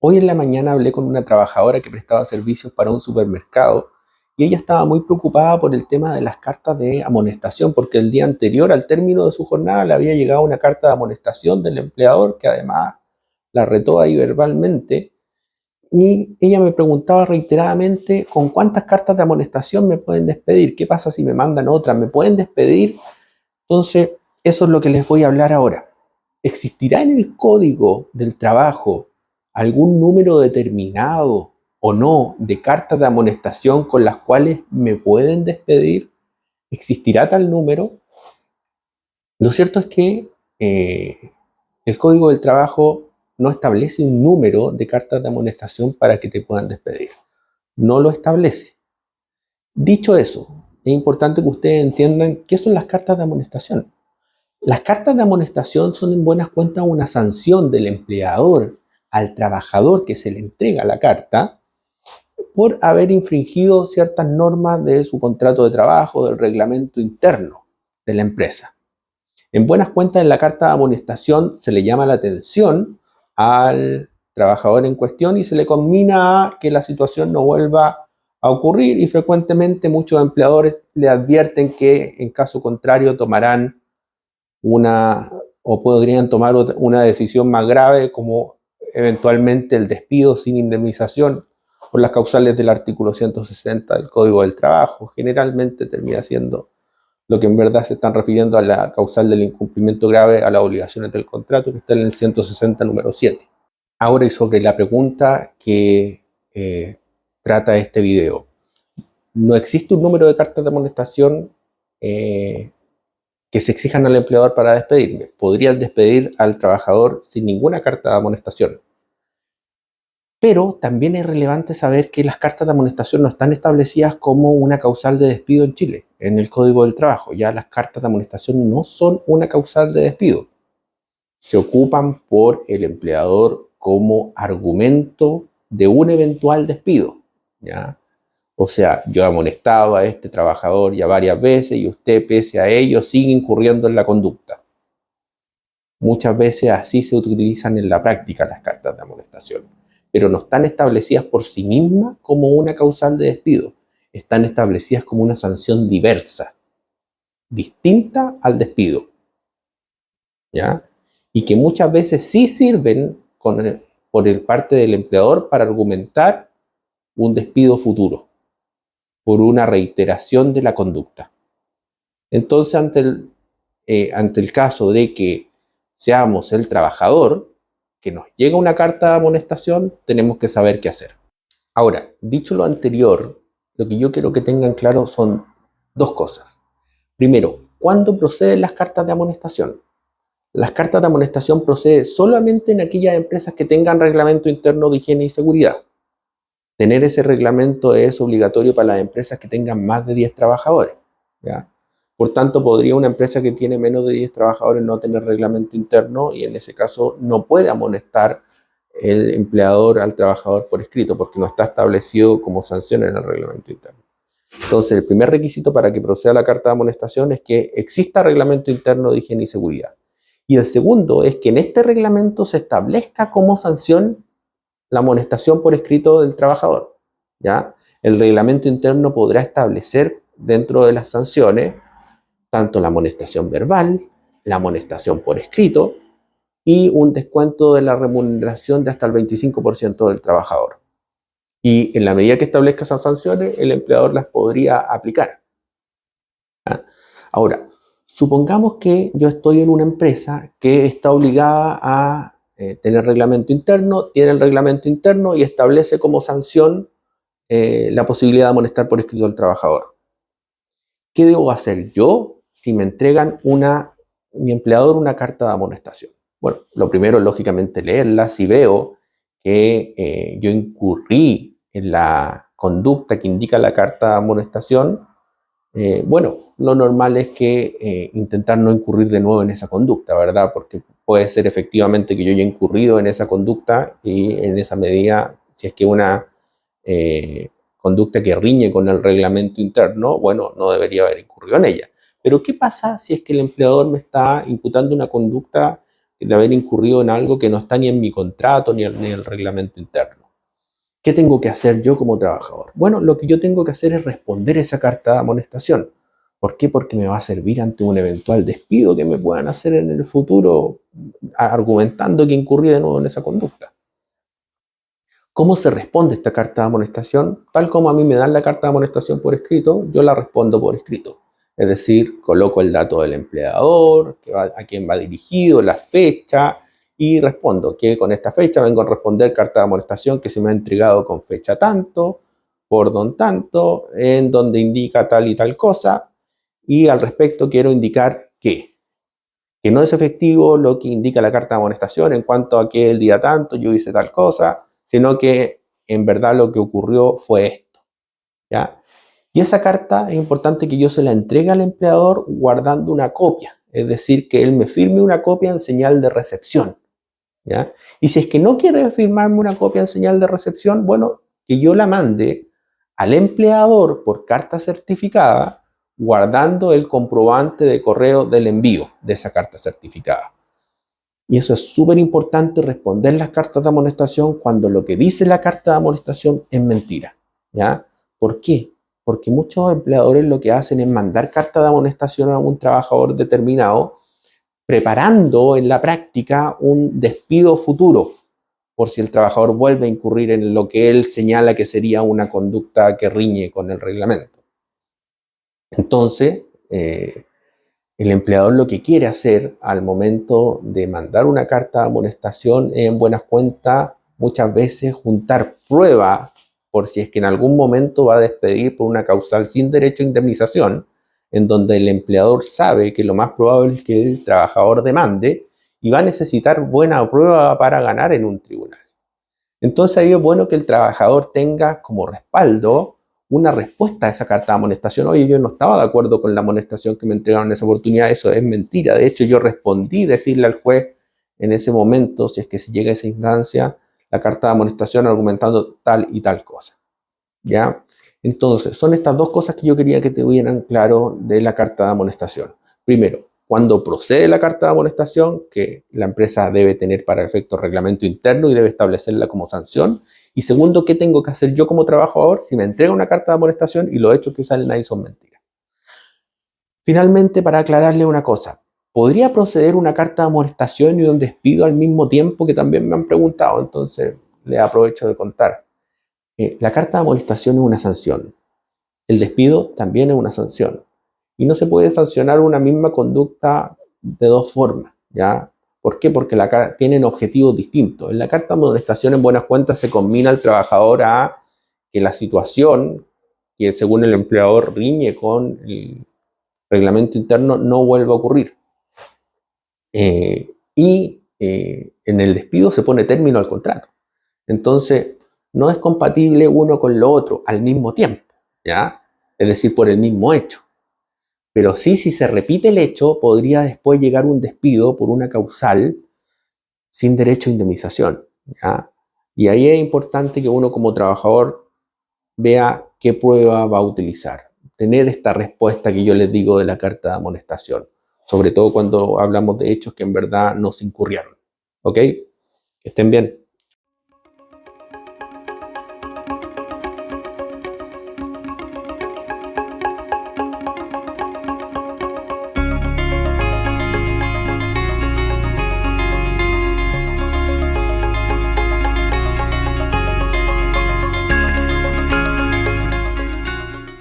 Hoy en la mañana hablé con una trabajadora que prestaba servicios para un supermercado y ella estaba muy preocupada por el tema de las cartas de amonestación, porque el día anterior, al término de su jornada, le había llegado una carta de amonestación del empleador que además la retó ahí verbalmente. Y ella me preguntaba reiteradamente con cuántas cartas de amonestación me pueden despedir, qué pasa si me mandan otras, me pueden despedir. Entonces, eso es lo que les voy a hablar ahora. ¿Existirá en el código del trabajo algún número determinado o no de cartas de amonestación con las cuales me pueden despedir? ¿Existirá tal número? Lo cierto es que el código del trabajo no establece un número de cartas de amonestación para que te puedan despedir. No lo establece. Dicho eso, es importante que ustedes entiendan qué son las cartas de amonestación. Las cartas de amonestación son en buenas cuentas una sanción del empleador al trabajador que se le entrega la carta por haber infringido ciertas normas de su contrato de trabajo, del reglamento interno de la empresa. En buenas cuentas, en la carta de amonestación se le llama la atención al trabajador en cuestión y se le conmina a que la situación no vuelva a ocurrir, y frecuentemente muchos empleadores le advierten que en caso contrario tomarán o podrían tomar una decisión más grave, como eventualmente el despido sin indemnización por las causales del artículo 160 del Código del Trabajo. Generalmente termina siendo lo que en verdad se están refiriendo a la causal del incumplimiento grave a las obligaciones del contrato, que está en el 160 número 7. Ahora, y sobre la pregunta que trata este video, no existe un número de cartas de amonestación que se exijan al empleador para despedirme. Podrían despedir al trabajador sin ninguna carta de amonestación. Pero también es relevante saber que las cartas de amonestación no están establecidas como una causal de despido en Chile, en el Código del Trabajo. Ya las cartas de amonestación no son una causal de despido. Se ocupan por el empleador como argumento de un eventual despido, ¿ya? O sea, yo he amonestado a este trabajador ya varias veces y usted, pese a ello, sigue incurriendo en la conducta. Muchas veces así se utilizan en la práctica las cartas de amonestación, pero no están establecidas por sí mismas como una causal de despido. Están establecidas como una sanción diversa, distinta al despido, ¿ya? Y que muchas veces sí sirven por el parte del empleador para argumentar un despido futuro por una reiteración de la conducta. Entonces, ante el caso de que seamos el trabajador, que nos llega una carta de amonestación, tenemos que saber qué hacer. Ahora, dicho lo anterior, lo que yo quiero que tengan claro son dos cosas. Primero, ¿cuándo proceden las cartas de amonestación? Las cartas de amonestación proceden solamente en aquellas empresas que tengan reglamento interno de higiene y seguridad. Tener ese reglamento es obligatorio para las empresas que tengan más de 10 trabajadores, ¿ya? Por tanto, podría una empresa que tiene menos de 10 trabajadores no tener reglamento interno, y en ese caso no puede amonestar el empleador al trabajador por escrito porque no está establecido como sanción en el reglamento interno. Entonces, el primer requisito para que proceda la carta de amonestación es que exista reglamento interno de higiene y seguridad. Y el segundo es que en este reglamento se establezca como sanción la amonestación por escrito del trabajador, ¿ya? El reglamento interno podrá establecer dentro de las sanciones tanto la amonestación verbal, la amonestación por escrito y un descuento de la remuneración de hasta el 25% del trabajador. Y en la medida que establezca esas sanciones, el empleador las podría aplicar, ¿ya? Ahora, supongamos que yo estoy en una empresa que está obligada a tener reglamento interno, tiene el reglamento interno y establece como sanción la posibilidad de amonestar por escrito al trabajador. ¿Qué debo hacer yo si me entregan mi empleador una carta de amonestación? Bueno, lo primero es lógicamente leerla. Si veo que yo incurrí en la conducta que indica la carta de amonestación, bueno, lo normal es que intentar no incurrir de nuevo en esa conducta, ¿verdad? Porque puede ser efectivamente que yo haya incurrido en esa conducta y en esa medida, si es que una conducta que riñe con el reglamento interno, bueno, no debería haber incurrido en ella. Pero ¿qué pasa si es que el empleador me está imputando una conducta de haber incurrido en algo que no está ni en mi contrato ni en el reglamento interno? ¿Qué tengo que hacer yo como trabajador? Bueno, lo que yo tengo que hacer es responder esa carta de amonestación. ¿Por qué? Porque me va a servir ante un eventual despido que me puedan hacer en el futuro argumentando que incurrí de nuevo en esa conducta. ¿Cómo se responde esta carta de amonestación? Tal como a mí me dan la carta de amonestación por escrito, yo la respondo por escrito. Es decir, coloco el dato del empleador, a quién va dirigido, la fecha, y respondo que con esta fecha vengo a responder carta de amonestación que se me ha entregado con fecha tanto, por don tanto, en donde indica tal y tal cosa, y al respecto quiero indicar que no es efectivo lo que indica la carta de amonestación en cuanto a que el día tanto yo hice tal cosa, sino que en verdad lo que ocurrió fue esto, ¿ya? Y esa carta es importante que yo se la entregue al empleador guardando una copia, es decir, que él me firme una copia en señal de recepción, ¿ya? Y si es que no quiere firmarme una copia en señal de recepción, bueno, que yo la mande al empleador por carta certificada, guardando el comprobante de correo del envío de esa carta certificada. Y eso es súper importante, responder las cartas de amonestación cuando lo que dice la carta de amonestación es mentira, ¿ya? ¿Por qué? Porque muchos empleadores lo que hacen es mandar carta de amonestación a un trabajador determinado, preparando en la práctica un despido futuro, por si el trabajador vuelve a incurrir en lo que él señala que sería una conducta que riñe con el reglamento. Entonces, el empleador lo que quiere hacer al momento de mandar una carta de amonestación es, en buenas cuentas, muchas veces juntar prueba por si es que en algún momento va a despedir por una causal sin derecho a indemnización, en donde el empleador sabe que lo más probable es que el trabajador demande y va a necesitar buena prueba para ganar en un tribunal. Entonces ahí es bueno que el trabajador tenga como respaldo una respuesta a esa carta de amonestación. Oye, yo no estaba de acuerdo con la amonestación que me entregaron en esa oportunidad, eso es mentira. De hecho, yo respondí decirle al juez en ese momento, si es que se llega a esa instancia, la carta de amonestación argumentando tal y tal cosa. ¿Ya? Entonces, son estas dos cosas que yo quería que te tuvieran claro de la carta de amonestación. Primero, cuando procede la carta de amonestación, que la empresa debe tener para efectos reglamento interno y debe establecerla como sanción. Y segundo, ¿qué tengo que hacer yo como trabajador si me entrega una carta de amonestación y los hechos que salen ahí son mentiras? Finalmente, para aclararle una cosa, ¿podría proceder una carta de amonestación y un despido al mismo tiempo? Que también me han preguntado, entonces le aprovecho de contar. La carta de amonestación es una sanción. El despido también es una sanción. Y no se puede sancionar una misma conducta de dos formas, ¿ya? ¿Por qué? Porque tienen objetivos distintos. En la carta de amonestación, en buenas cuentas, se combina al trabajador a que la situación que según el empleador riñe con el reglamento interno no vuelva a ocurrir. En el despido se pone término al contrato. Entonces, no es compatible uno con lo otro al mismo tiempo, ¿ya? Es decir, por el mismo hecho. Pero sí, si se repite el hecho, podría después llegar un despido por una causal sin derecho a indemnización, ¿ya? Y ahí es importante que uno como trabajador vea qué prueba va a utilizar. Tener esta respuesta que yo les digo de la carta de amonestación, sobre todo cuando hablamos de hechos que en verdad no se incurrieron. ¿Ok? Que estén bien.